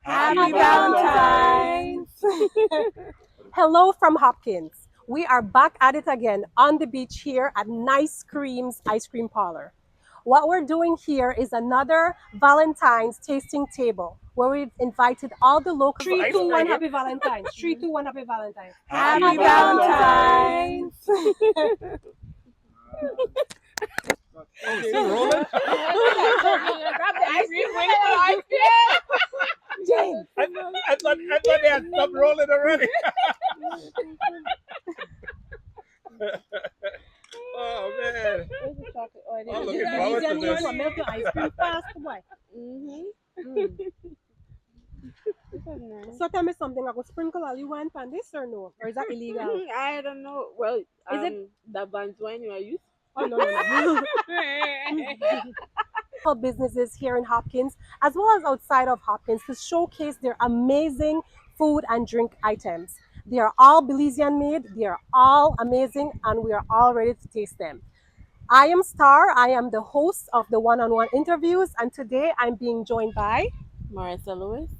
Happy Valentines! Hello from Hopkins. We are back at it again on the beach here at Nice Cream's Ice Cream Parlor. What we're doing here is another Valentine's tasting table where we've invited all the local 3, 2, 1, happy Valentine's. 3, 2, 1, happy Valentine's. Happy Valentines! Oh, still rolling? Grab the ice cream, wait for the ice cream. Jane. I thought they had stopped rolling already. Oh man! Where's the chocolate? Oh, it I'm is. looking forward to this. Melt your ice cream fast, boy. This is nice. So tell me something. I go sprinkle all you want on this or no? Or is that illegal? I don't know. Well, Is it the Valentine you are used? Oh, no, no, no. Local businesses here in Hopkins, as well as outside of Hopkins, to showcase their amazing food and drink items. They are all Belizean made, they are all amazing, and we are all ready to taste them. I am Star, I am the host of the one-on-one interviews, and today I'm being joined by Marissa Lewis.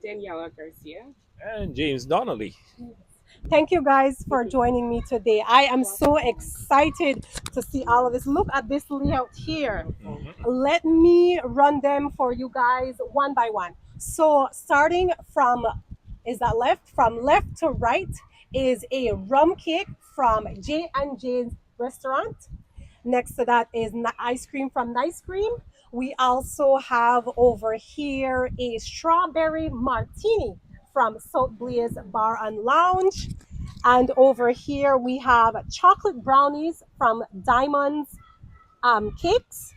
Daniela Garcia. And James Donnelly. Thank you guys for joining me today. I am so excited to see all of this. Look at this layout here. Let me run them for you guys one by one. So starting from, is that left? From left to right is a rum cake from J&J's restaurant. Next to that is ice cream from Nice Cream. We also have over here a strawberry martini from South Blaze Bar and Lounge. And over here we have chocolate brownies from Diamonds Cakes.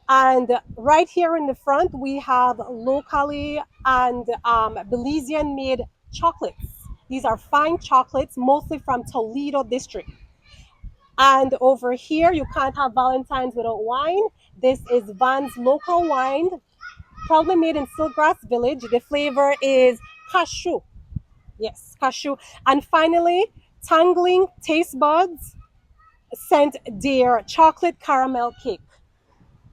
And right here in the front we have locally and Belizean made chocolates. These are fine chocolates, mostly from Toledo district. And over here, you can't have Valentine's without wine. This is Van's local wine, proudly made in Silgrass Village. The flavor is cashew. Yes, cashew. And finally, Tangling Taste Buds sent their chocolate caramel cake.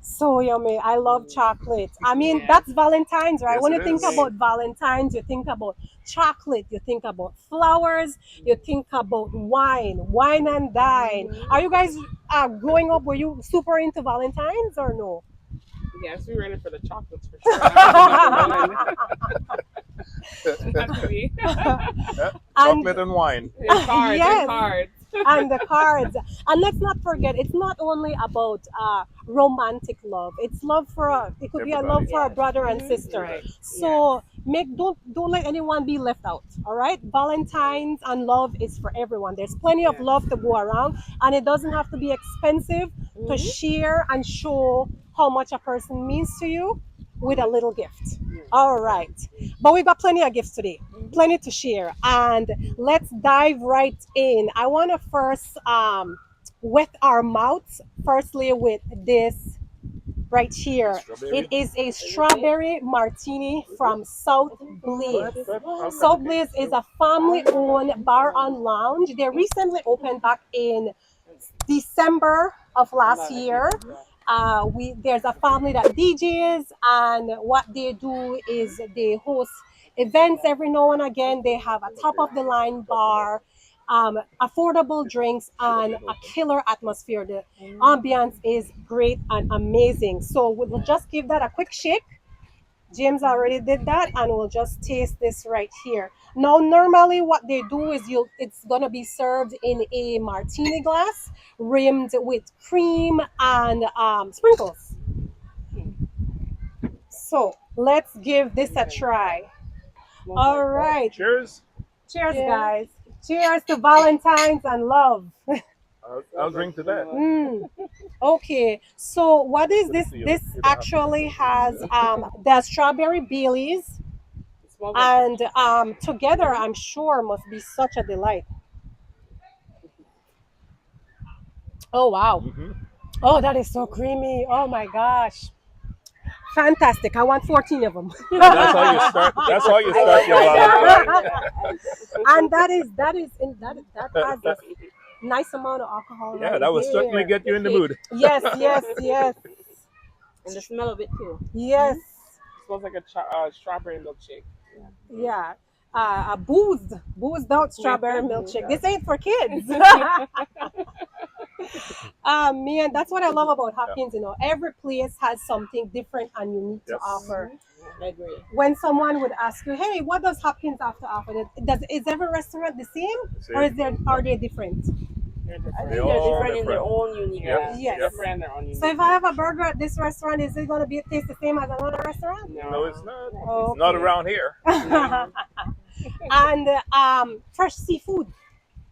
So yummy. I love chocolate. I mean, that's Valentine's, right? Yes, when you it think is. about Valentine's, you think about chocolate, you think about flowers, you think about wine and dine. Are you guys growing up, were you super into Valentine's or no? Yes, we ran it for the chocolates for sure. Definitely. Chocolate and wine. And cards, Yes. and cards. And the cards. And let's not forget, it's not only about romantic love. It's love for it could be a love Everybody. for a brother and sister. Right. So don't let anyone be left out. All right, Valentine's and love is for everyone. There's plenty of Yeah. love to go around, and it doesn't have to be expensive to share and show how much a person means to you with a little gift. All right, but we got plenty of gifts today, plenty to share, and let's dive right in. I want to first wet our mouths firstly with this right here. Strawberry? It is a strawberry martini from South Blaze. South Blaze is a family-owned bar and lounge. They recently opened back in December of last year. There's a family that DJs, and what they do is they host events every now and again. They have a top of the line bar, affordable drinks, and a killer atmosphere. The ambiance is great and amazing. So we'll just give that a quick shake. James already did that, and we'll just taste this right here. Now, normally what they do is it's gonna be served in a martini glass, rimmed with cream and sprinkles. So let's give this a try. All right, Cheers. cheers, Cheers. guys. Cheers to Valentines and love. I'll drink to that. Mm. Okay, so what is this? This actually has the strawberry Baileys, It smells like and together I'm sure must be such a delight. Oh wow! Hmm. Oh, that is so creamy! Oh my gosh! Fantastic! I want 14 of them. That's how you start. That's how you start your Valentine. And that has a nice amount of alcohol. Yeah, right that would there. certainly get you in the mood. Yes, yes, yes, And the smell of it too. yes. It smells like a strawberry milkshake. Yeah. A boozed out strawberry milkshake. This ain't for kids. Man, that's what I love about Hopkins. You know, every place has something different and unique to Yes. offer. I agree. When someone would ask you, "Hey, what does Hopkins have to offer?" Is every restaurant the same, or are they different? They're I different. think They they're all different in their different. own unique Yeah. ways. Yes. Different in their own unique. So if I have a burger at this restaurant, is it going to be taste the same as another restaurant? No, it's not. Oh, It's not okay. around here. And fresh seafood.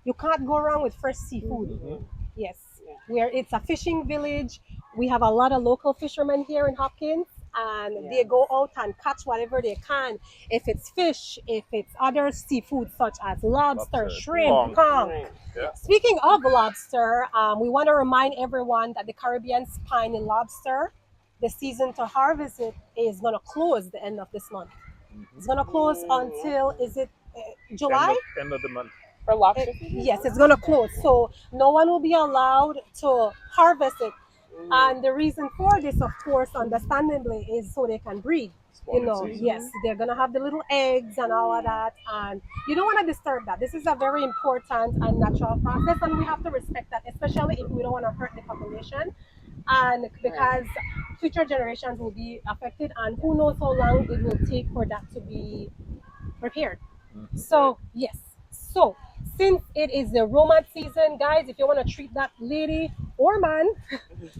You can't go wrong with fresh seafood. Mhm. Yes, Yeah. where it's a fishing village. We have a lot of local fishermen here in Hopkins, and they Yeah. go out and catch whatever they can. If it's fish, if it's other seafood such as lobster, Lobster, shrimp, conch. conch. Right. Yeah. Speaking of lobster, we want to remind everyone that the Caribbean spiny lobster, the season to harvest it is going to close the end of this month. It's going to close until, is it July? End of the month. For lobster. Yes, it's going to close. So no one will be allowed to harvest it. And the reason for this, of course, understandably, is so they can breed. You Spawning know, season. yes, they're gonna have the little eggs and all of that, and you don't want to disturb that. This is a very important and natural process, and we have to respect that, especially if we don't want to hurt the population, and because future generations will be affected, and who knows how long it will take for that to be prepared. Mhm. So yes, so since it is the romance season, guys, if you want to treat that lady or man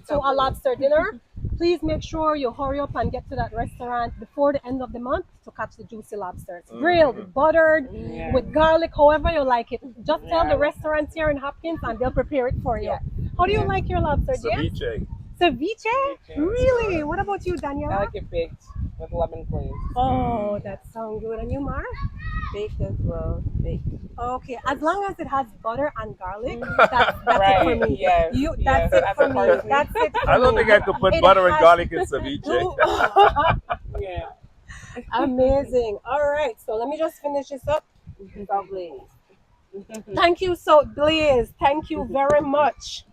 to a lobster dinner, please make sure you hurry up and get to that restaurant before the end of the month to catch the juicy lobsters. Grilled, buttered, Yeah. with garlic, however you like it. Just tell Yeah. the restaurants here in Hopkins and they'll prepare it for you. How do you Yeah. like your lobster, James? Ceviche. Ceviche? Ceviche. Really? What about you, Daniela? I like it baked with lemon glaze. Oh, that sounds good. And you, Mar? Baked as well. Baked. Okay, as long as it has butter and garlic, that's Right. it for me. Yes. You, Yes. that's it That's for a me. part. That's it for I don't me. think I could put It butter and has- garlic in ceviche. Yeah. Amazing. All right, so let me just finish this up. Lovely. Thank you, so Blaze. Thank you very much.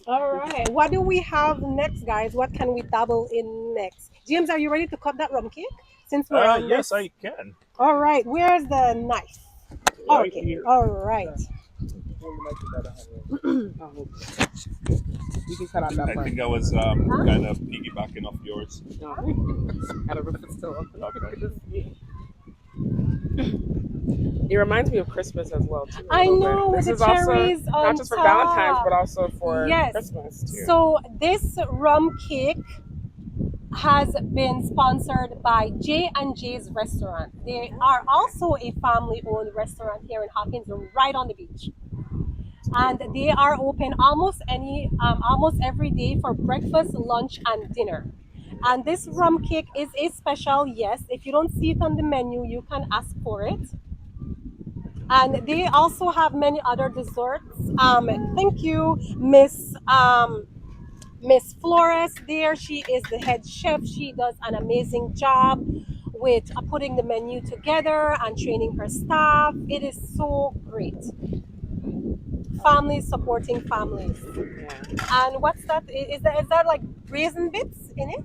All right, what do we have next, guys? What can we dabble in next? James, are you ready to cut that rum cake? Since we're on Yes, this? I can. All right, where's the knife? Right Okay, here. all right. You can cut out that I part. think I was kind of piggybacking off yours. No. I don't know if it's still on. Okay. It reminds me of Christmas as well too. a I little know, bit. with This the is also cherries on not just for top. Valentine's, but also for Yes. Christmas too. So this rum cake has been sponsored by J and J's restaurant. They are also a family-owned restaurant here in Hopkins, right on the beach, and they are open almost every day for breakfast, lunch, and dinner. And this rum cake is a special. Yes, if you don't see it on the menu, you can ask for it. And they also have many other desserts. Thank you, Miss Flores there. She is the head chef. She does an amazing job with putting the menu together and training her staff. It is so great. Families supporting families. Yeah. And what's that? Is that like raisin bits in it?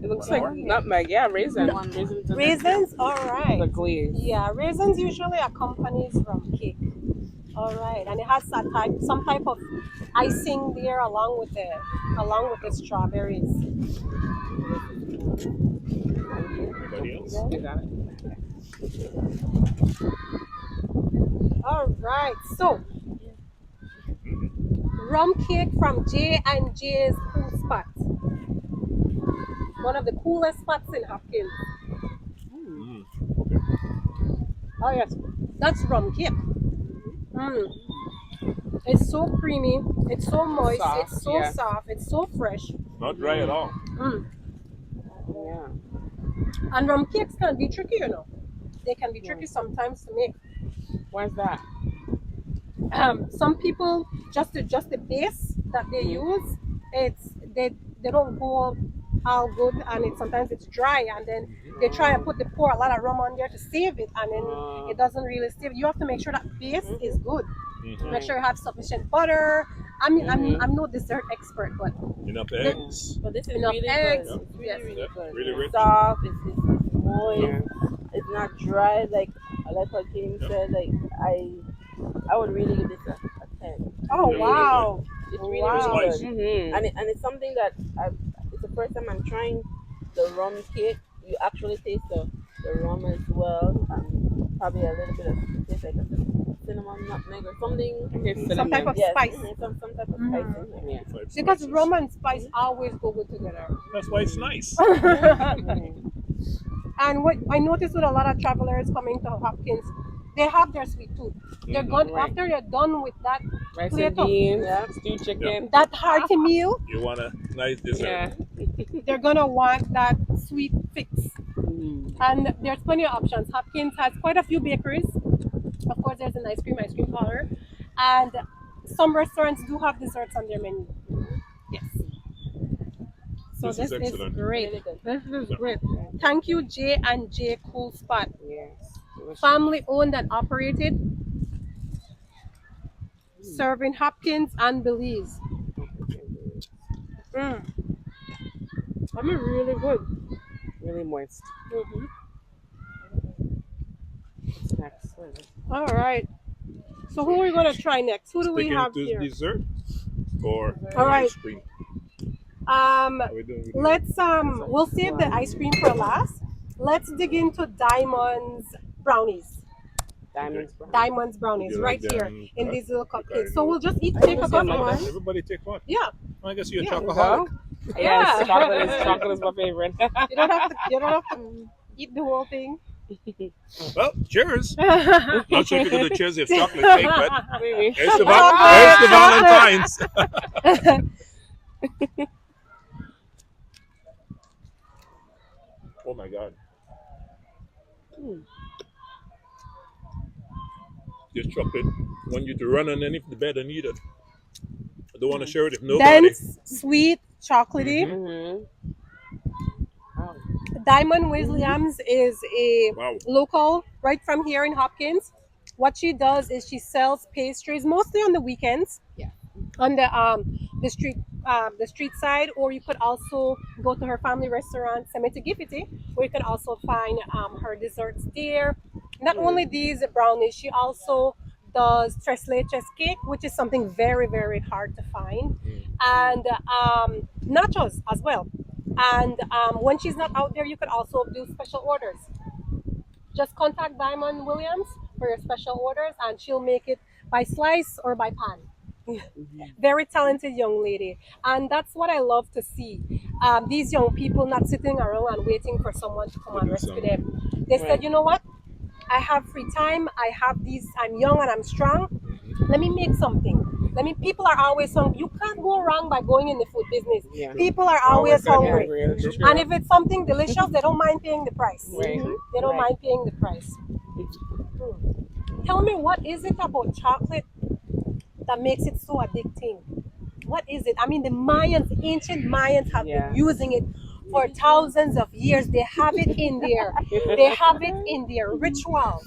It looks like nutmeg. Yeah, raisins. Raisins. in it. Raisins? All The right. glaze. Yeah, raisins usually accompanies rum cake. All right, and it has some type of icing there along with the strawberries. Anybody else? You got it. All right. So, rum cake from J and J's Cool Spot. One of the coolest spots in Hopkins. Mm. Oh yes, that's rum cake. Mm. It's so creamy. It's so moist. Soft, it's so yeah. soft. It's so fresh. Not dry at all. Mm. Yeah. And rum cakes can be tricky, you know. They can be tricky sometimes to make. Why's that? Some people just the base that they use, it's they don't go all good, and sometimes it's dry, and then they try and pour a lot of rum on there to save it, and then it doesn't really save. You have to make sure that base is good. Make sure you have sufficient butter. I mean, I'm no dessert expert, but Enough eggs. But this is enough really eggs. good. It's really, Yes. really good. Really It's rich. soft. It's moist. Yeah. It's not dry like what Kim said. Like I would really give this a 10. Oh Yeah, wow! It's really, Wow. It's really nice. good. Mm-hmm. And it's something that it's the first time I'm trying the rum cake. You actually taste the rum as well, and probably a little bit of taste like a cinnamon, nutmeg, or something. Some type of Yes, spice. some type of spice in here. Yeah. Five Because spices. rum and spice always go good together. That's why it's nice. And what I noticed with a lot of travelers coming to Hopkins, they have their sweet tooth. They're gone Right. after they're done with that Rice plate and of beans, Yeah. stewed chicken. that hearty meal. You want a nice dessert. Yeah. They're gonna want that sweet fix. Mm. And there's plenty of options. Hopkins has quite a few bakeries. Of course, there's an ice cream parlor, and some restaurants do have desserts on their menu. Yes. So This this is is excellent. great. Really good. This is great. Thank you, J and J Cool Spot. Yes. Delicious. Family owned and operated, serving Hopkins and Belize. I mean, really good. Really moist. Mhm. Next. What is it? All right. So who are we gonna try next? Who do we Sticking have to here? dessert or All right. ice cream? Um, How we doing with let's we'll save the ice cream for last. Let's dig into Diamond's brownies. Diamonds brown. Diamond's brownies You right like here them in cut? these little Okay, cupcakes. So no. we'll just take a don't couple like one. that. Everybody take one. Yeah. I guess you're a Yeah. chocoholic. Yes, chocolate is my favorite. You don't have to eat the whole thing. Well, cheers. Not sure if you're going to cheers if chocolate cake, but Maybe. there's the, Chocolate, there's the Valentines. Oh my God. This chocolate want you to run underneath the bed and eat it. I don't want to share it with nobody. Dense, sweet, chocolatey. Mm-hmm. Wow. Diamond Williams is a Wow. local right from here in Hopkins. What she does is she sells pastries mostly on the weekends. Yeah. On the street side, or you could also go to her family restaurant, Semetigifiti, where you can also find her desserts there. Not only these brownies, she also does tres leches cake, which is something very, very hard to find, and nachos as well. And when she's not out there, you could also do special orders. Just contact Diamond Williams for your special orders, and she'll make it by slice or by pan. Very talented young lady, and that's what I love to see. These young people not sitting around and waiting for someone to come and rescue them. They said, you know what? I have free time. I have these. I'm young and I'm strong. Let me make something. People are always hungry. You can't go wrong by going in the food business. Yeah. People are always hungry. That's true. And if it's something delicious, they don't mind paying the price. Right. They don't Right. mind paying the price. Tell me, what is it about chocolate that makes it so addicting? What is it? I mean, the Mayans, ancient Mayans have Yeah. been using it for thousands of years. They have it in they have it in their rituals.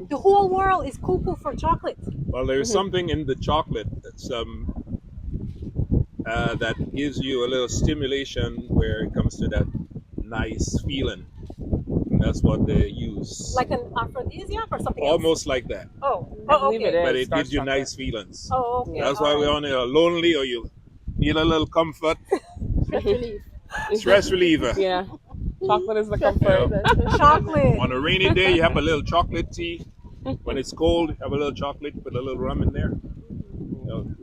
The whole world is cuckoo for chocolate. Well, there's something in the chocolate that's that gives you a little stimulation where it comes to that nice feeling. And that's what they use. Like an aphrodisiac or something else? Almost like that. Oh, I believe okay. it is. But it Dark gives you chocolate. nice feelings. Oh, okay. That's why we're on here lonely or you need a little comfort. Stress relief. Stress reliever. Yeah. Chocolate is the Trust me, comfort. that's Chocolate. On a rainy day, you have a little chocolate tea. When it's cold, you have a little chocolate, put a little rum in there.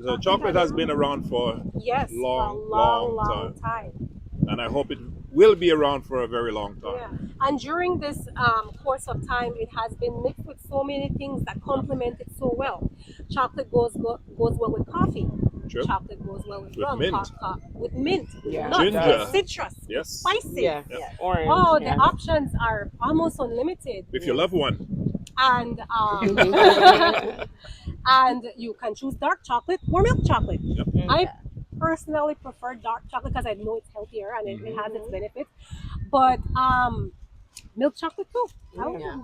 So chocolate has been around for Yes, for a long, long, long long time, time. and I hope it will be around for a very long Yeah, time. and during this course of time, it has been mixed with so many things that complement it so well. Chocolate goes well with coffee. True. Chocolate goes well with With rum, mint, with mint, with Yeah, nuts, it with ginger. does. citrus, with Yes. spices. Yeah. Yep. Orange. Oh, the Yeah. options are almost unlimited, If you love one, and and you can choose dark chocolate or milk chocolate. Yep. I personally prefer dark chocolate because I know it's healthier and it has its Mhm. benefits. But milk chocolate too. Yeah.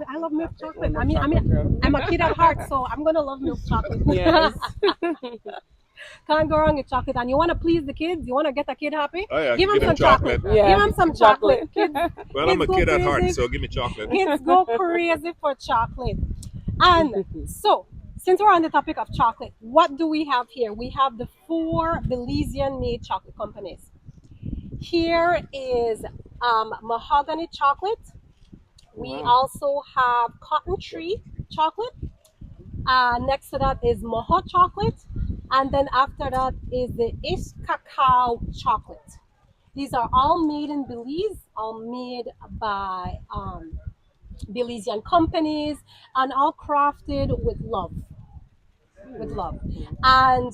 I love milk Well, chocolate. milk chocolate, too. I'm a kid at heart, so I'm gonna love milk chocolate. Yes. Can't go wrong with chocolate. And you wanna please the kids. You wanna get a kid happy. oh yeah, Give them give them some chocolate. chocolate. Yeah. Give them some chocolate. Kids, Well, I'm kids a go kid at heart, crazy. so give me chocolate. Kids go crazy for chocolate. And so, since we're on the topic of chocolate, what do we have here? We have the 4 Belizean made chocolate companies. Here is mahogany chocolate. We Wow. also have cotton tree chocolate. Next to that is moho chocolate. And then after that is the ice cacao chocolate. These are all made in Belize, all made by Belizean companies, and all crafted with love. With love. And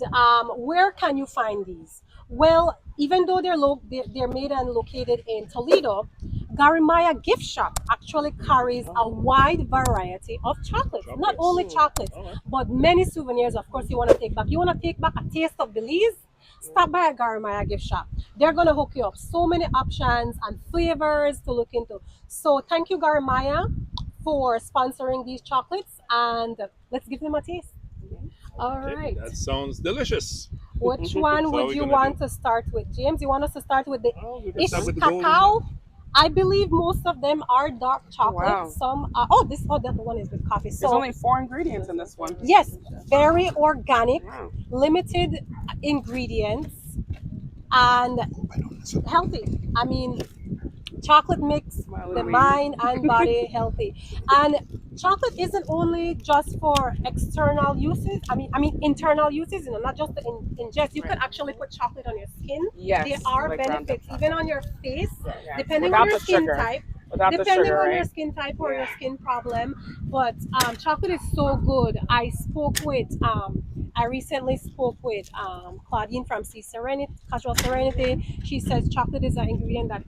where can you find these? Well, even though they're made and located in Toledo, Garimaya Gift Shop actually carries a wide variety of chocolates. Not Chocolates. only chocolates, All right. but many souvenirs, of course, you want to take back. You want to take back a taste of Belize? Stop by a Garimaya Gift Shop. They're going to hook you up. So many options and flavors to look into. So thank you, Garimaya, for sponsoring these chocolates. And let's give them a taste. All Okay, right. that sounds delicious. Which one So would we're you gonna want do- to start with? James, you want us to start with the Oh, we can ice start with the golden cacao? one. I believe most of them are dark chocolate. Wow. Some that one is with coffee. There's So only 4 ingredients in this one. yes, very organic, Wow. limited ingredients, and healthy. I mean, chocolate makes Smiley the me. mind and body healthy. And chocolate isn't only just for external uses. I mean internal uses. Not just to ingest. You could actually put chocolate on your skin. Yes. There are like ground up benefits even on your face, Yeah. depending on Without your the skin sugar. type. Without the Depending sugar, on your right? skin type or your Yeah. skin problem. But chocolate is so good. I recently spoke with Claudine from Serenity, Casual Serenity. She says chocolate is an ingredient that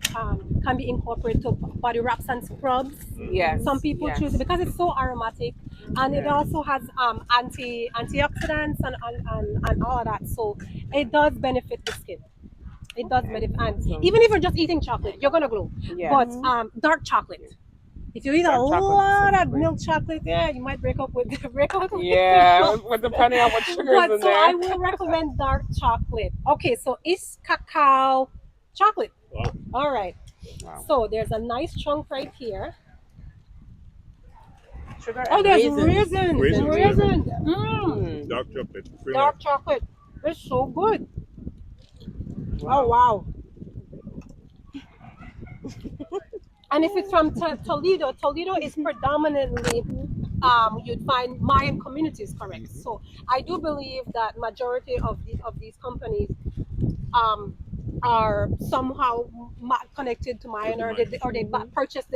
can be incorporated to body wraps and scrubs. Yes. Some people yes. choose it because it's so aromatic, and it Yeah. also has antioxidants and all of that. So it does benefit the skin. It does benefit, and Awesome. even if you're just eating chocolate, you're gonna glow. Yeah. But dark chocolate. If you eat a Dark chocolate lot of specifically. milk chocolate, yeah, you might break out with Yeah, with depending on what sugar is But in so there. I will recommend dark chocolate. Okay, so it's cacao chocolate. Wow. All right. Wow. So there's a nice chunk right here. Sugar Oh, and there's raisins. raisins. Raisins, Raisins. Mm. Dark chocolate. Cream Dark chocolate. It's so good. Wow. Oh wow. And if it's from Toledo is predominantly you'd find Mayan communities, correct? So I do believe that majority of these companies um, are somehow connected to Mayan, or they purchase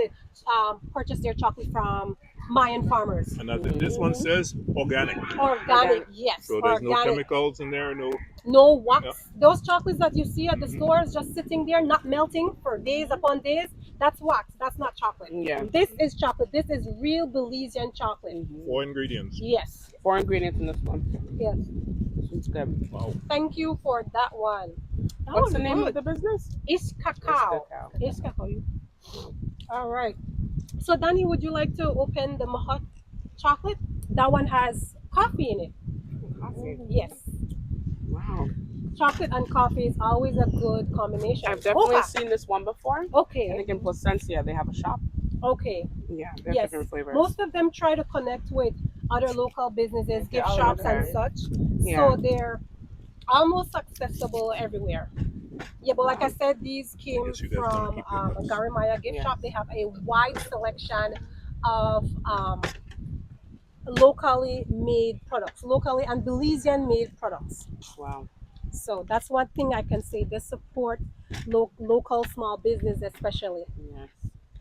their chocolate from Mayan farmers. And this one says organic. Organic, yes. So there's no Organic. chemicals in there, no. No wax. Yeah. Those chocolates that you see at the stores just sitting there, not melting for days upon days, that's wax. That's not chocolate. Yeah. This is chocolate. This is real Belizean chocolate. 4 ingredients. Yes. 4 ingredients in this one. Yes. It's good. Wow. Thank you for that one. That What's was the name good. of the business? It's cacao. It's cacao. All right. So Danny, would you like to open the Mahot chocolate? That one has coffee in it. Coffee. Yes. Wow. Chocolate and coffee is always a good combination. I've definitely Opa. seen this one before. I Okay. think in Placencia they have a shop. Okay. Yeah, they have Yes. different flavors. Most of them try to connect with other local businesses, gift Oh, shops, okay. and such. Yeah. So they're almost accessible everywhere. Yeah, but like I said, these I came guess you guys gonna from keep your nuts. Garimaya Gift Yeah. Shop. They have a wide selection of locally made products, locally and Belizean made products. Wow. So that's one thing I can say. They support local small business, especially. Yes.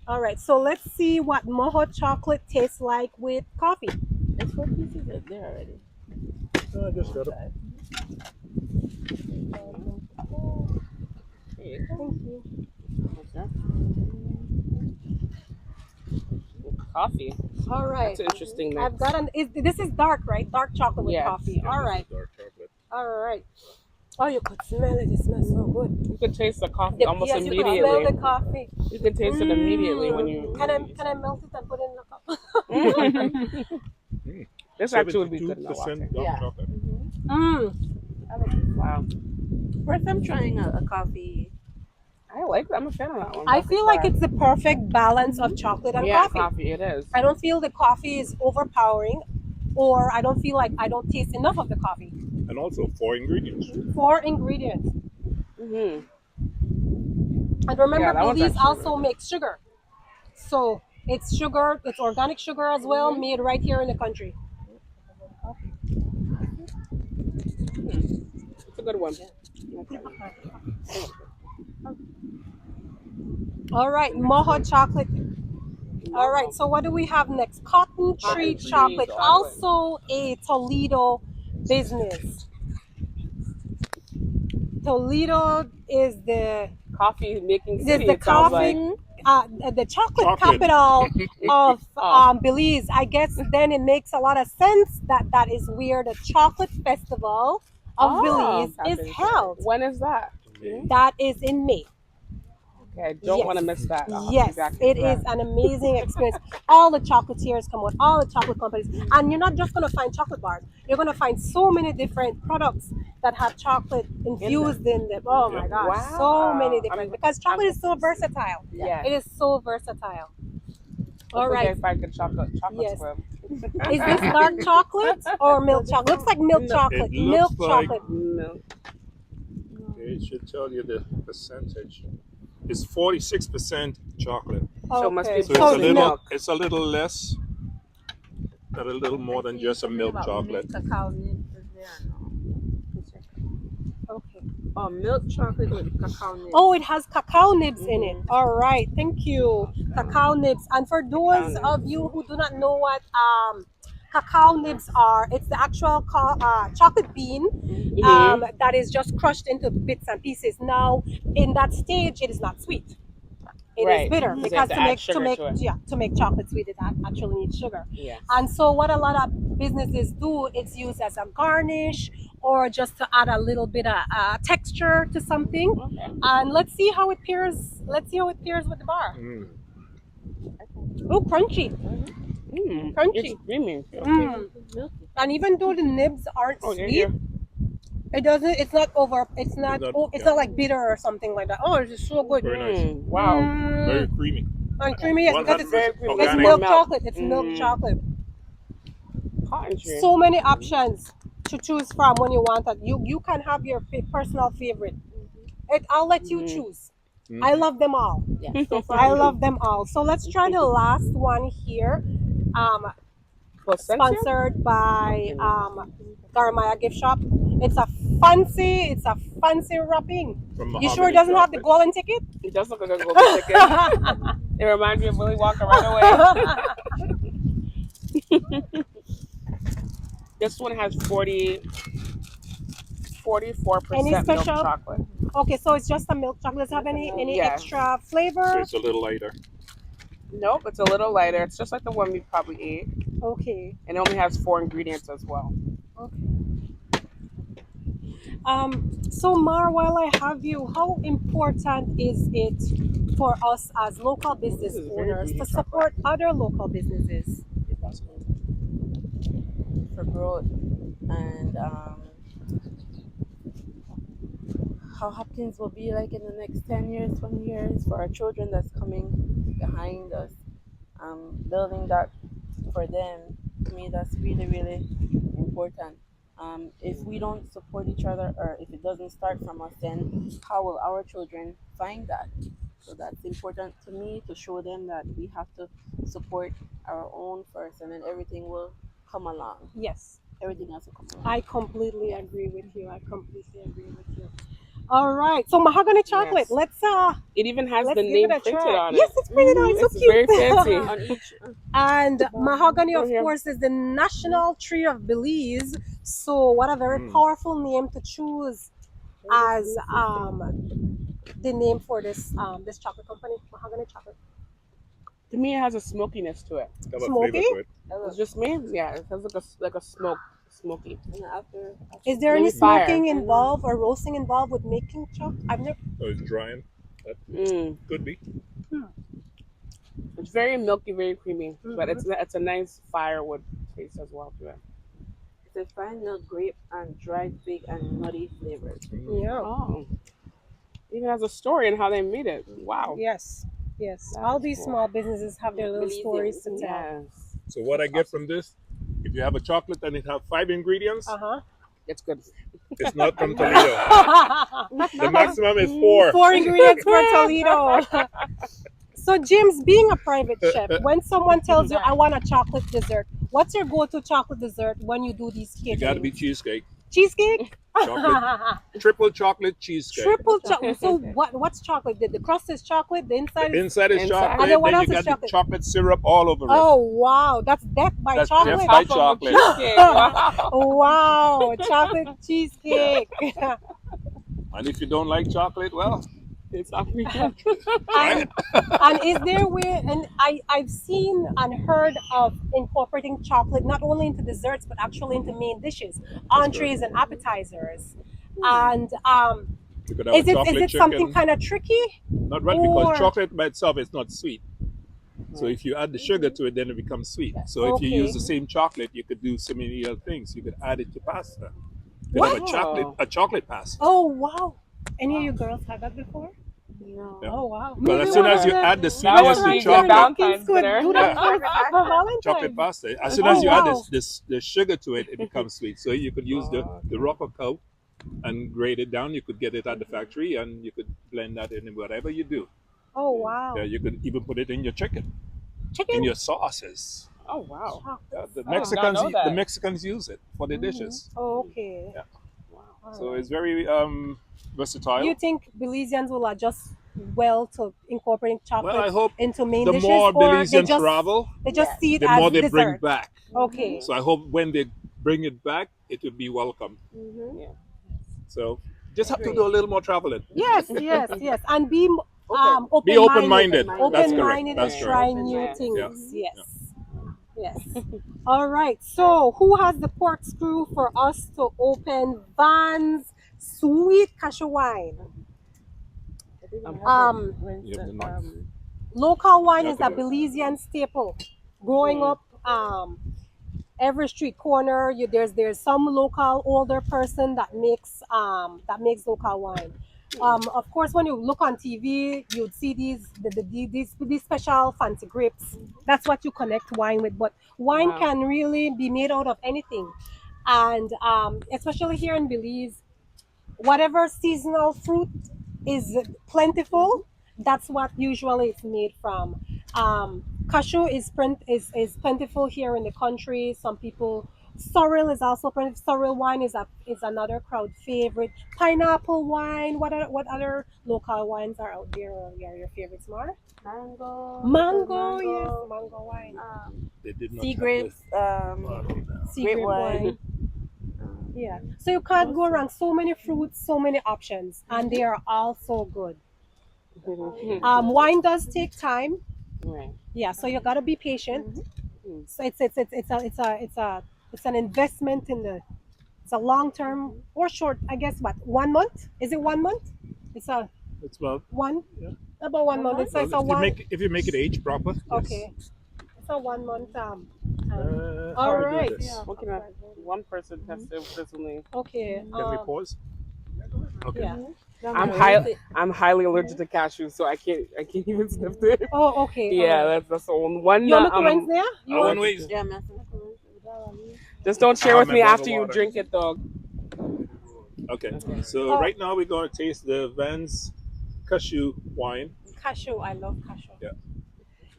All right, so let's see what moho chocolate tastes like with coffee. It's 4 pieces there already. I just got Inside. There you go. Thank you. Okay. Coffee. All right, That's an interesting mix. I've got this is dark, right? Dark chocolate with Yes. coffee. Yeah, All this is right, dark chocolate. all right. Oh, you could smell it. It smells so good. You can taste the coffee almost Yes, you could smell immediately. the coffee. You can taste it immediately when you. Can I melt it and put it in the cup? This actually would be 72% good in a latte. dark Yeah. chocolate. Mm. I like it. Wow. First time trying a coffee. I like that. I'm a fan of that one. I feel like it's the perfect balance of chocolate and Yeah, coffee. coffee. It is. I don't feel the coffee is overpowering, or I don't feel like I don't taste enough of the coffee. And also 4 ingredients. 4 ingredients. Mm-hmm. And remember, Yeah, that one's Belize actually also really good. makes sugar. So it's sugar, it's organic sugar as well, Mhm. made right here in the country. It's a good one. Okay. All right, moho chocolate. All right, so what do we have next? Cotton Tree Tree Chocolate, chocolate. also a Toledo business. Toledo Coffee making is city. the It sounds like. coffee, the chocolate Chocolate. capital of Oh. Belize. I guess then it makes a lot of sense that that is where the chocolate festival of Belize is held. When is that? That is in May. Okay, I don't want to Yes. miss that. I'll have to Yes, be back it into is that. an amazing experience. All the chocolatiers come out, all the chocolate companies, and you're not just gonna find chocolate bars. You're gonna find so many different products that have chocolate infused in them. Oh my Yep. gosh, so many Wow. different because chocolate is so versatile. Yeah. It is so versatile. All Hopefully right. I find good chocolate Yes. squib. Is this dark chocolate or milk chocolate? Looks like milk No. chocolate. It Milk looks like- chocolate. Milk. Okay, it should tell you the percentage. It's 46% chocolate. So it must be Okay. So it's So a it's little milk. it's a little less, but a little more than just a milk chocolate. Cacao nibs is there no? Okay. Oh, milk chocolate with cacao nibs. Oh, it has cacao nibs in it. Mhm. All right, thank you. Cacao nibs. And for those nibs. of you who do not know what cacao nibs are, it's the actual chocolate bean Mhm. that is just crushed into bits and pieces. Now, in that stage, it is not sweet. It is Right. bitter Mhm. So you because have to add sugar to it. to make chocolate sweet, it actually needs sugar. Yeah. And so, what a lot of businesses do, it's used as a garnish or just to add a little bit of texture to something. Okay. And let's see how it pairs. Let's see how it pairs with the bar. Mm. Oh, crunchy. Crunchy. It's creamy. Mm. And even though the nibs aren't Oh, yeah, sweet, yeah. it doesn't. It's not over. It's not. It's yeah. not like bitter or something like that. Oh, it's just so good. Very nice. Wow. Very creamy. And creamy, yes, because 100% very creamy. it's organic. milk Milk. chocolate. It's milk chocolate. Cotton tree. So many options to choose from when you want that. You can have your personal favorite. I'll let you choose. I love them all. Yeah. So far, I love them all. So let's try the last one here. Sponsored by Garamaya Gift Shop. It's a fancy wrapping. From You sure it doesn't have the golden ticket? It does look like a golden ticket. It reminds me of Willy Wonka right away. This one has 44% Any milk special? chocolate. Okay, so it's just a milk chocolate. Does it have any Yeah. extra So flavor? it's a little lighter. Nope, it's a little lighter. It's just like the one we probably ate. Okay. And it only has 4 ingredients as well. Okay. So Mar, while I have you, how important is it for us as local business This is very owners to creamy support other local businesses? for growth and how Hopkins will be like in the next 10 years, 20 years for our children that's coming behind us. Building that for them, to me, that's really, really important. If we don't support each other, or if it doesn't start from us, then how will our children find that? So that's important to me, to show them that we have to support our own first, and then everything will come along. Yes, Everything has to come along. I completely agree with you. I completely agree with you. All right, so mahogany chocolate. Yes. It even has Let's the give name it a printed try. on Yes, it. it's printed on. It's so It's very cute. fancy. On each. And mahogany, Go of here. course, is the national tree of Belize. So what a very powerful name to choose as the name for this chocolate company, mahogany chocolate. To me, it has a smokiness to it. Have a Smoky? flavor to it. It's just me. Yeah, it has like a smoky. And after Is there any Maybe fire. smoking involved or roasting involved with making chocolate? I've never. So it's drying. That Mm. could be. It's very milky, very creamy, but Mm-hmm. it's a nice firewood taste as well to it. it's a fine milk, grape, and dried fig and nutty flavors. Yeah. Oh, even has a story on how they made it. Wow. Yes. Yes. That All is these cool. small businesses have their little Belize stories to it. tell. Yes. So what I get from this, if you have a chocolate and it have 5 ingredients, Uh It's good. it's not from Toledo. huh. The maximum is 4. 4 ingredients for Toledo. So, James, being a private chef, when someone tells you, I want a chocolate dessert, what's your go to chocolate dessert when you do these It got to be caterings? cheesecake. Cheesecake? Chocolate. Triple chocolate cheesecake. Triple chocolate. So, what's chocolate? The crust is chocolate, the inside The is. inside is Inside. chocolate. And then what Then else you is got chocolate? the chocolate syrup all over it. Oh, wow. That's death by That's chocolate. death by Top of a chocolate. cheesecake. Wow. Wow. Chocolate cheesecake. And if you don't like chocolate, well, It's not me. try And, it. and is there way, and I've seen and heard of incorporating chocolate not only into desserts but actually into main dishes, entrees and appetizers. And You could have is a it chocolate something chicken. kind of tricky? Not right, because or chocolate by itself is not sweet. So if you add the sugar to it, then it becomes sweet. So if you use Okay. the same chocolate, you could do so many other things. You could add it to pasta. You could What? have a chocolate pasta. Oh wow! Any of you girls had that before? No. Yeah. Oh wow! Because Maybe as soon one as of you the add the That sweetness would to be restaurants good here in chocolate, Hopkins Valentine's could dinner. do that Yeah. for Valentine's. chocolate pasta. As soon Oh as you add wow! the sugar to it, it becomes sweet. So you could use the rocker coat and grate it down. You could get it at the factory, and you could blend that in whatever you do. Oh wow! Yeah, you could even put it in your chicken, Chicken. in your sauces. Oh wow. Yeah, Chocolate. the I did not know that. the Mexicans use it for their dishes. Oh, okay. Yeah. Wow. So it's very versatile. Do you think Belizeans will adjust well to incorporating chocolate Well, I hope into main the dishes, more or they Belizeans just travel, see it the as more they bring dessert? back. Okay. So I hope when they bring it back, it will be welcome. Mm-hmm. Yeah. So just have to do a little more traveling. Yes, yes, yes, and be Be open-minded. open-minded. That's correct. Open-minded That's to Yeah. try correct. new Open-minded. things. Yeah. Yes, yes. All right. So, who has the corkscrew for us to open Van's sweet cashew wine? Um, You have the knife. Local wine You is have a to do it. Belizean staple. Growing up, every street corner, there's some local older person that makes local wine. Of course, when you look on TV, you'd see these special fancy grapes. That's what you connect wine with. But wine Wow. can really be made out of anything, and especially here in Belize, whatever seasonal fruit is plentiful, that's what usually it's made from. Cashew is plentiful here in the country. Some people, sorrel is also plentiful. Sorrel wine is another crowd favorite. Pineapple wine. What other local wines are out there? Or are your favorites, Mar? Mango. Mango, yes, mango wine. They did not Sea have grapes. Sea grape grape wine. wine. Yeah. So you can't go around, so many fruits, so many options, and they are all so good. Wine does take time. Right. Yeah, so you gotta be patient. So it's an investment in the it's a long term or short, I guess. What, 1 month? Is it 1 month? It's a It's about one Yeah. about 1 month. It's, well, it's a one. if you make it age proper. Yes. Okay, it's a 1 month. How All do we do right. this? Looking at one person tested recently. Okay. Can we pause? Okay. Yeah. I'm highly allergic to cashews, so I can't even sniff it. Oh, okay. Yeah, Alright. that's the one You want that me to rinse there? You One want? ways. Yeah, master. Just don't share I with have my me bottle after of you water. drink it, dog. Okay. So Oh, right now we're going to taste the Vans cashew wine. cashew. I love cashew. Yeah,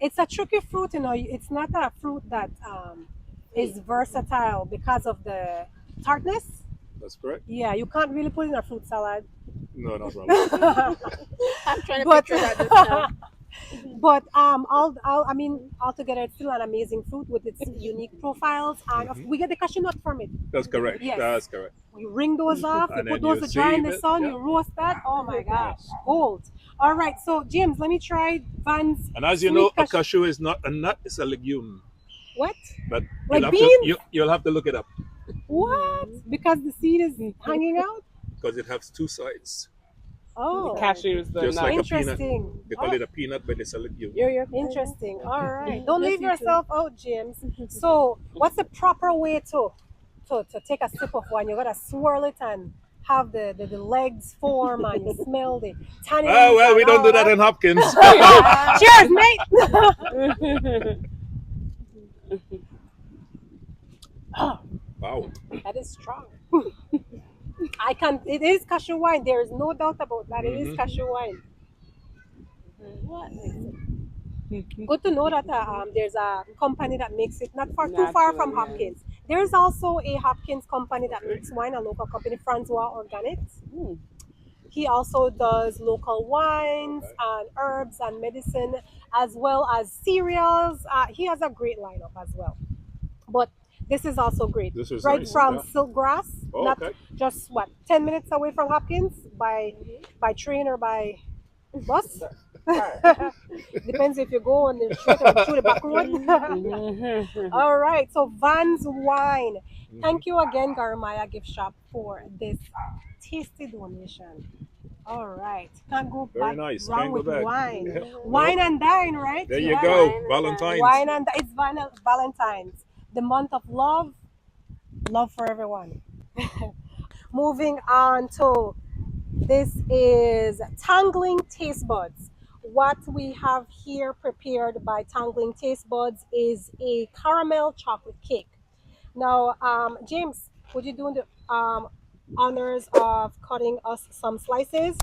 It's a tricky fruit, you know. It's not a fruit that is versatile because of the tartness. that's correct. Yeah, you can't really put in a fruit salad. No, not really. I'm trying to but picture that just now. but I mean, altogether, it's still an amazing fruit with its unique profiles, and Mhm. we get the cashew nut from it. That's correct. Yes. That's correct. You wring those off, you And put then those you to dry in save the it. sun, Yeah. you roast that. Oh my Yeah. gosh, gold. All right, so James, let me try Van's And as you sweet know, a cashew. cashew is not a nut; it's a legume. What? But Like beans? you'll have to look it up What? Because the seed is hanging out? because it has two sides. The Oh, cashew is the Just like nut. a peanut. interesting. They call it a peanut, but it's a legume. You're Interesting. All right. Don't Just leave you two. yourself out, James. So, what's the proper way to take a sip of wine? You gotta swirl it and have the legs form and you smell the tannins Ah, well, we and don't all do that that. in Hopkins. Cheers, mate. Oh, Wow. that is strong. I can. It is cashew wine. There is no doubt about that. It is Mhm. cashew wine. What? Good to know that there's a company that makes it not far too far from Naturally, yeah. Hopkins. There's also a Hopkins company that Okay. makes wine, a local company, Francois Organics. Mm. He also does local wines Okay. and herbs and medicine, as well as cereals. He has a great lineup as well. But this is also great. This is Right nice. from Yeah. Siltgrass, Oh, not okay. just what 10 minutes away from Hopkins by train or by bus. Depends if you go on the straight or through the back road. Mhm. All right, so Van's Wine. Mhm. Thank you again, Garamaya Gift Shop, for this tasty donation. All right, can't go Very back nice. wrong Can't go with back. wine. Yeah. Wine No. and dine, right? There you Yeah. go. Wine and Valentines. Wine and it's Valentine's, the month of love, love for everyone. Moving on to this is Tangling Taste Buds. What we have here prepared by Tangling Taste Buds is a caramel chocolate cake. Now, James, would you do the honors of cutting us some slices?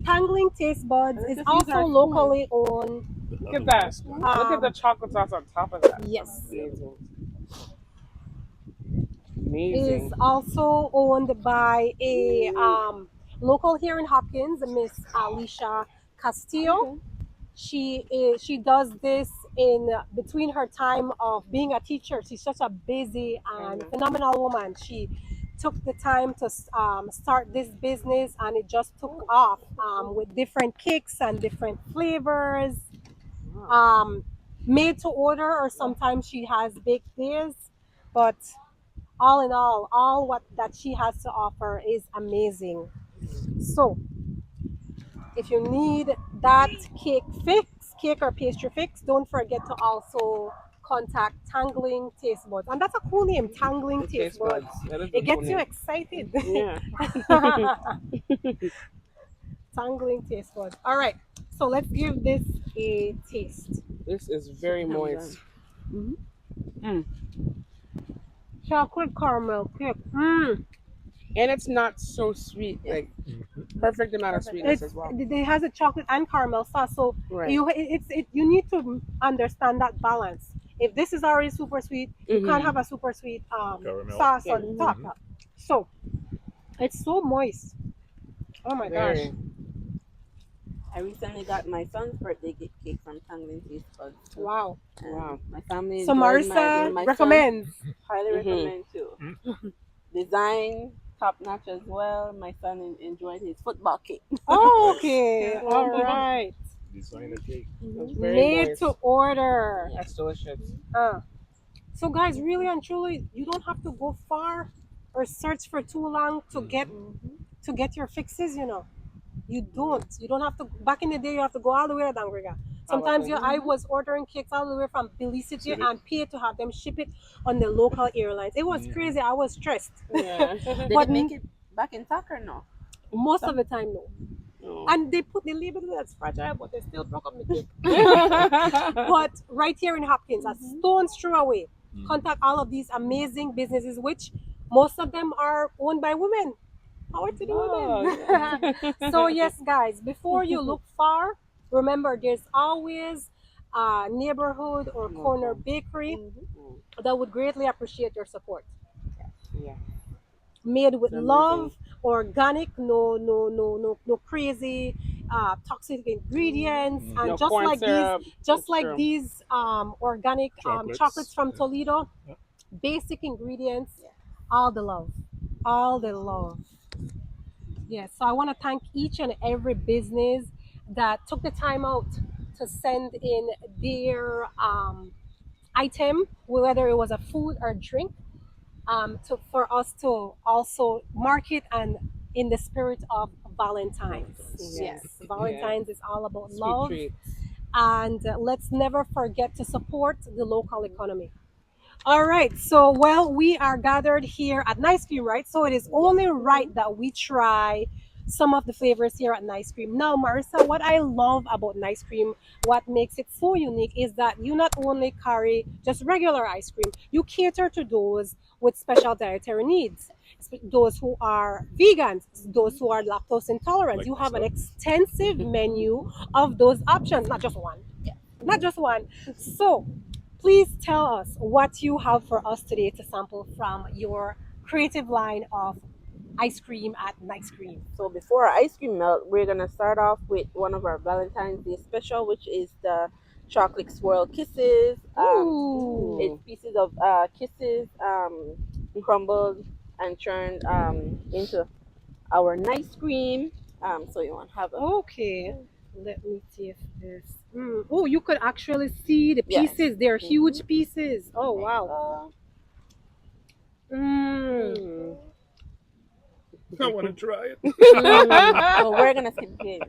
Tangling Taste Buds Let's is just use also our spoon. locally owned. Look at that. Look at the chocolate sauce on top of that. Yes, Amazing. is Amazing. also owned by a local here in Hopkins, Miss Alicia Castillo. She does this in between her time of being a teacher. She's such a busy and phenomenal woman. She took the time to start this business, and it just took off with different cakes and different flavors, um, made to order, or sometimes she has baked days. But all in all what that she has to offer is amazing. So if you need that cake or pastry fix, don't forget to also contact Tangling Taste Buds. And that's a cool name, Tangling The Taste taste Buds. buds. That is It a cool gets you name. excited. Yeah. Tangling Taste Buds. All right, so let's give this a taste. This is very moist. Mm. Chocolate caramel cake. And it's not so sweet. Like perfect amount of sweetness It's as well. it has a chocolate and caramel sauce, so Right. you need to understand that balance. If this is already super sweet, you can't have a super sweet Caramel. sauce Yeah. on top. So it's so moist. Oh my gosh. Very. I recently got my son's birthday cake from Tangling Taste Buds. Wow. And Wow. my family So enjoyed Marissa my son recommends. highly Mhm. recommend too. Design top notch as well. My son enjoyed his football cake. Oh, okay. Yeah. All right. Designer cake. It's very Made moist. to order. That's delicious. So guys, really and truly, you don't have to go far or search for too long to get your fixes, you know. You don't have to. Back in the day, you have to go all the way to Dangriga. Sometimes I was ordering cakes all the way from Billy City and pay to have them ship it on the local airlines. It was crazy. I was stressed. Yeah. Did But they make it back in stock or no? most of the time, no. Oh. And they put the label that's fragile, but they still broke up the cake. But right here in Hopkins, a stone's throw away, Contact all of these amazing businesses, which most of them are owned by women. Power to the Oh, women. So yes, guys, before you look far, remember there's always a neighborhood or corner bakery that would greatly appreciate your support. yeah. Made with It's amazing. love, organic, no crazy toxic ingredients, and No corn syrup. just It's like true. these organic chocolates Chocolates. from Toledo, basic ingredients, all the love, all the love. Yes, so I want to thank each and every business that took the time out to send in their item, whether it was a food or drink, for us to also market and in the spirit of Valentine's. Yes. Yes, Valentine's is all about Sweet love, treats. and let's never forget to support the local economy. All right, so well, we are gathered here at Nice Cream, right? So it is only right that we try some of the flavors here at Nice Cream. Now, Marissa, what I love about Nice Cream, what makes it so unique is that you not only carry just regular ice cream, you cater to those with special dietary needs, those who are vegans, those who are lactose intolerant. Like You have an myself. extensive menu of those options, not just one. Not just one. So, please tell us what you have for us today to sample from your creative line of ice cream at Nice Cream. So before our ice cream melt, we're gonna start off with one of our Valentine's Day special, which is the chocolate swirl kisses. It's Ooh. pieces of kisses crumbled and churned into our nice cream. So you want to have a Okay. Let me see if this. Oh, you could actually see the yes. pieces. They're Mhm. huge pieces. Oh, There you wow. go. Mm. Mm. I want to try it. Mm. So we're gonna skip James.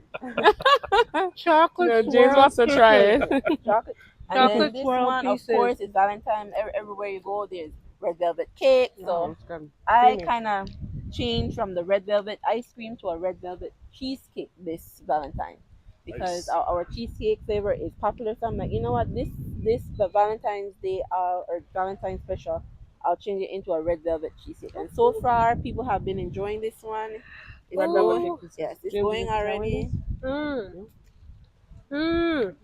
Chocolate No, James swirl wants to try kisses. it. Chocolate. And then Chocolate this swirl one, of pieces. course, is Valentine. Everywhere you go, there's red velvet cake. So It's good. I Creamy. kind of changed from the red velvet ice cream to a red velvet cheesecake this Valentine because Nice. our cheesecake flavor is popular. So I'm like, you know what, this the Valentine's Day or Valentine's special, I'll change it into a red velvet cheesecake. And so far, people have been enjoying this one. It's Red velvet going, Oh. cake. yes, it's James, going you try one of already. these? Mm.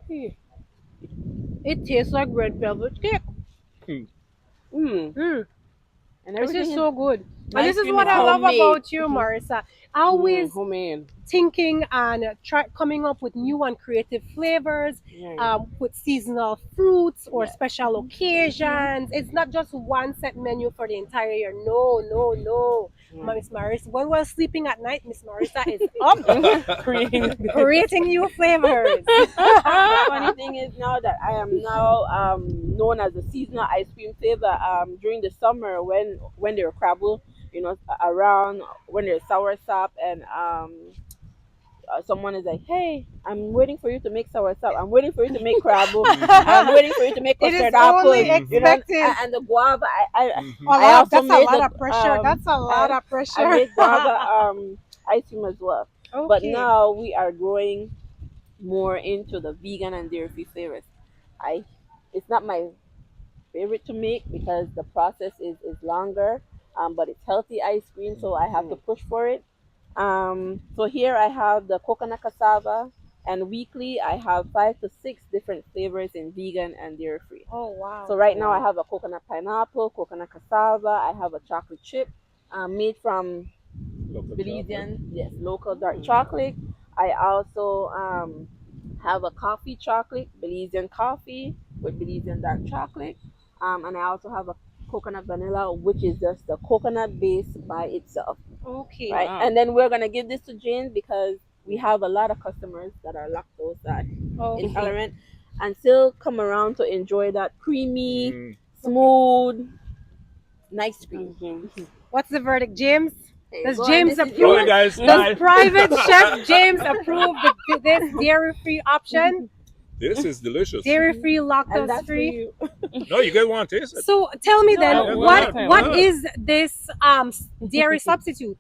Mm. It tastes like red velvet cake. Hmm. Mm. Mm. And This everything is is so good. And nice this is cream what is I Wow. love homemade. about you, Marissa. Always Homemade. thinking and coming up with new and creative flavors, Yeah. with seasonal fruits or Yes. special occasions. It's not just one set menu for the entire year. No, no, no. Yeah. Miss Marissa, when we're sleeping at night, Miss Marissa is up Creating. creating new flavors. The funny thing is now that I am now known as a seasonal ice cream flavor. During the summer when they're crabble, around when there's sour sop and someone is like, hey, I'm waiting for you to make sour sop. I'm waiting for you to make crabble. I'm Mhm. waiting for you to make It is custard only apple. Mhm. expected. And the guava. Mhm. I also That's a made lot the of pressure. That's a lot of I pressure. made guava ice cream as well. But Okay. now we are growing more into the vegan and dairy free flavors. I it's not my favorite to make because the process is longer, but it's healthy ice cream, so I have to push for it. So here I have the coconut cassava, and weekly I have 5 to 6 different flavors in vegan and dairy free. Oh wow. So right Oh, now I wow. have a coconut pineapple, coconut cassava. I have a chocolate chip made from Local chocolate. Belizean, yes, local dark Mm. chocolate. I also have a coffee chocolate, Belizean coffee with Belizean dark chocolate. And I also have a coconut vanilla, which is just the coconut base by itself, Okay. right? Wow. And then we're gonna give this to Jane because we have a lot of customers that are lactose Okay. intolerant and still come around to enjoy that creamy, Mm. smooth, nice cream. James. What's the verdict, James? There you Does go. And James this is All right, approve? yours. guys. Does Bye. private chef James approve this dairy-free option? This is delicious. Dairy-free, And that's for lactose-free. you. No, you guys want to taste it? So tell me No, then, no, Yeah, One why at a not? time. Why what not? is this dairy substitute?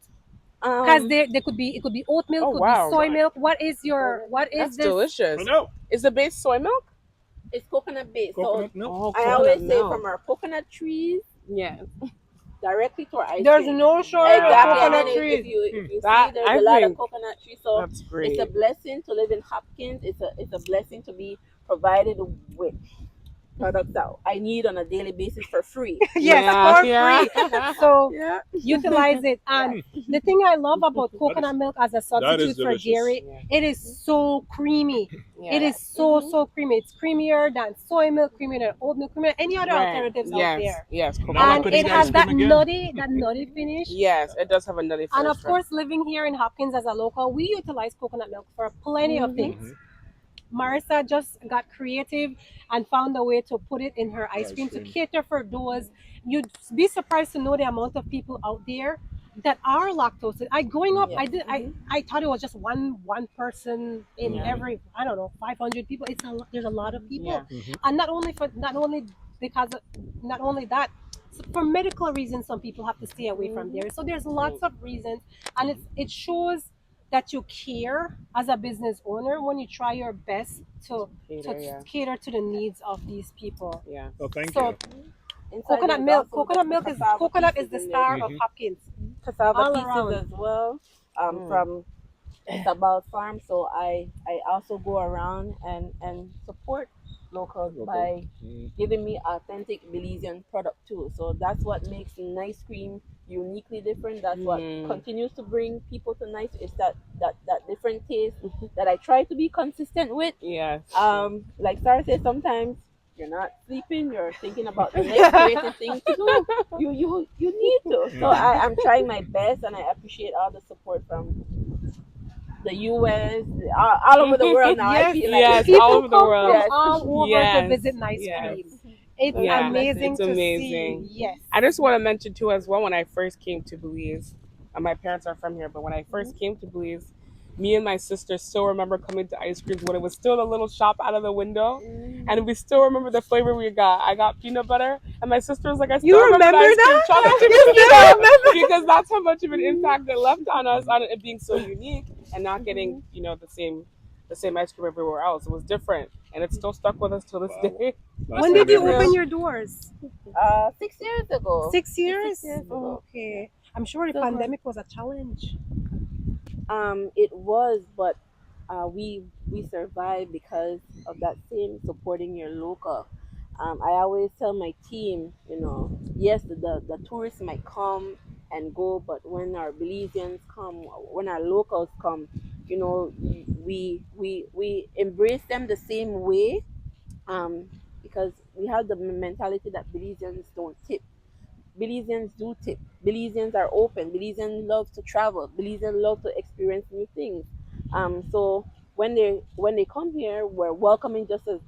Because Um, there could be, it could be oat milk, Oh, could be wow. soy milk. What is That's this? I delicious. know. Is the base soy milk? It's coconut based. Coconut So milk. Oh, I coconut always say milk. from our coconut trees Yeah. directly to our ice There's cream. no shortage of Exactly. And coconut then trees. if you That, see there's I a lot of think coconut trees, so that's it's great. a blessing to live in Hopkins. It's a blessing to be provided with products that I need on a daily basis for free. Yes, Yeah, for yeah. free. So Yeah. utilize it. And the thing I love about coconut milk as a substitute for delicious. dairy, Yeah. it is so creamy. Yeah. It is so creamy. It's creamier than soy milk, creamier than oat milk, creamier than any other Right. alternatives out Yes. there. Yes. Now Coconut we're And putting it the has ice that cream again. nutty finish. Yes, it does have a nutty And finish. of course, living here in Hopkins as a local, we utilize coconut milk for plenty of things. Marissa just got creative and found a way to put it in her ice Ice cream to cream. cater for those. You'd be surprised to know the amount of people out there that are lactose. I growing up, Yeah. I thought it was just one person in Yeah. every, I don't know, 500 people. There's a lot of people, Yeah. and because not only that. For medical reasons, some people have to stay away from dairy. So there's lots of reasons, and it shows that you care as a business owner when you try your best to Cater, yeah. cater to the needs of these people. Yeah. Oh, thank So you. Inside coconut there's milk, also coconut milk is cassava coconut is pieces the in star there. of Hopkins. Cassava all pieces around. as well. From Sabal Farm. So I also go around and support locals by giving me authentic Belizean product too. So that's what makes Nice Cream uniquely different. That's what continues to bring people to Nice. It's that different taste that I try to be consistent with. Yes. Like Sarah said, sometimes you're not sleeping, you're thinking about the next creative thing to do. You need to. So I'm trying my best, and I appreciate all the support from the US, all over the world now. Yes, I feel like Yes, people all over the come world. from Yes. all over Yes, to visit Nice yes. Cream. It's Yeah, amazing it's to amazing. see. Yes. I just want to mention too as well, when I first came to Belize, and my parents are from here, but when I first came to Belize, me and my sister still remember coming to ice creams when it was still a little shop out of the window, and we still remember the flavor we got. I got peanut butter, and my sister was like, I still You remember the remember ice cream, that? chocolate chip You cookie still dough, because that's how much of an impact it left on us, on it being so unique and not getting, the same ice cream everywhere else. It was different, and it's still stuck with us till this Wow. day. When did you open your doors? 6 years ago. 6 years? 6 years ago. Okay. I'm sure the So, pandemic was a challenge. It was, but we survived because of that same supporting your local. I always tell my team, yes, the tourists might come and go, but when our Belizeans come, when our locals come, we embrace them the same way, because we have the mentality that Belizeans don't tip. Belizeans do tip. Belizeans are open. Belizeans love to travel. Belizeans love to experience new things. So when they come here, we're welcoming just as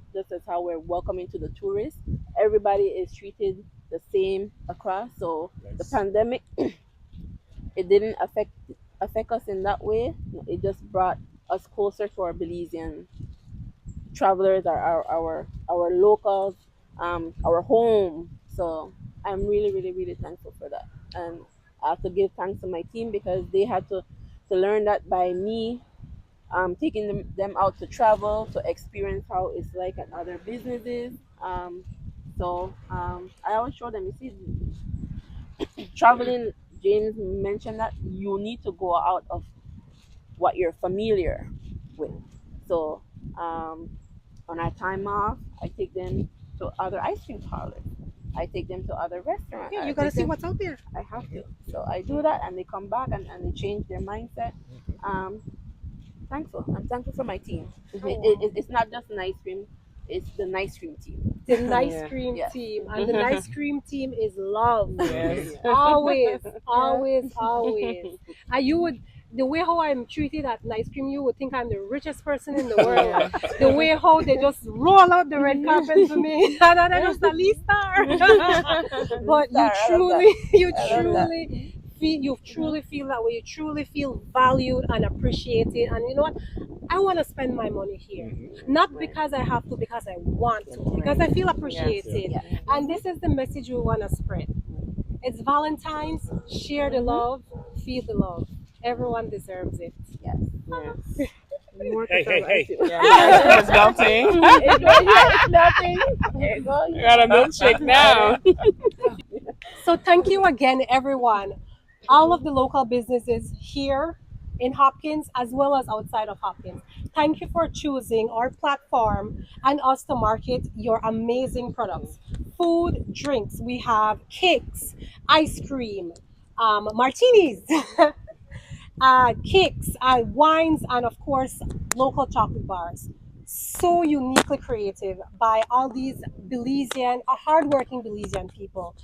how we're welcoming to the tourists. Everybody is treated the same across. So the pandemic, it didn't affect us in that way. It just brought us closer to our Belizean travelers, our locals, our home. So I'm really, really, really thankful for that, and I have to give thanks to my team because they had to learn that by me, taking them out to travel to experience how it's like at other businesses. I always show them. You see, traveling. James mentioned that you need to go out of what you're familiar with. So on our time off, I take them to other ice cream parlors. I take them to other restaurants. Yeah, you gotta see what's out there. I have to. So I do that, and they come back and they change their mindset. Um, Thankful. I'm thankful for my team. It's not just an ice cream. It's the Nice Cream team. The Nice Yeah. Cream Yeah. team. And the Nice Cream team is love. Yes. Always, always, always. And the way how I'm treated at Nice Cream, you would think I'm the richest person in the world. Yeah. The way how they just roll out the red carpet for me. And I'm just a lead star. But you I love truly, you I love that. truly feel that way. You truly feel valued and appreciated. And you know what? I want to spend my money here. Not because I have to, because I want to. Because I feel appreciated. Yeah. And this is the message we want to spread. It's Valentine's. Share the love. Feel the love. Everyone deserves it. Yes. Yes. More to Hey, tell hey, I hey. see. Yeah, the ice cream is melting. It goes, yes, nothing. There you go. I got a milkshake now. So thank you again, everyone. All of the local businesses here in Hopkins as well as outside of Hopkins. Thank you for choosing our platform and us to market your amazing products. Food, drinks. We have cakes, ice cream, martinis, cakes, wines, and of course, local chocolate bars. So uniquely creative by all these Belizean, hardworking Belizean people,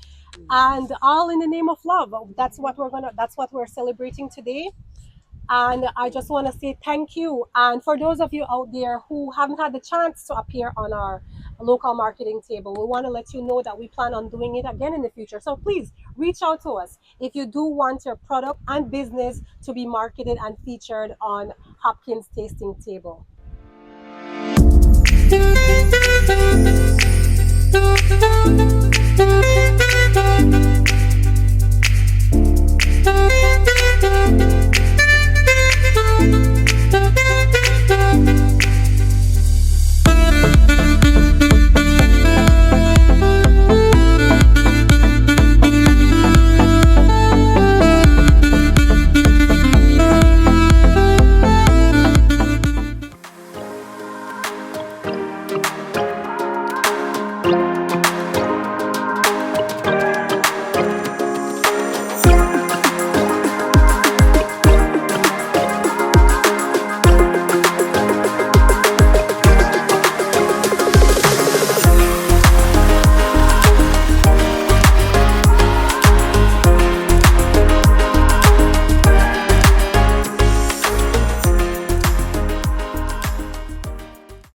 and all in the name of love. That's what we're celebrating today. And I just want to say thank you. And for those of you out there who haven't had the chance to appear on our local marketing table, we want to let you know that we plan on doing it again in the future. So please reach out to us if you do want your product and business to be marketed and featured on Hopkins Tasting Table.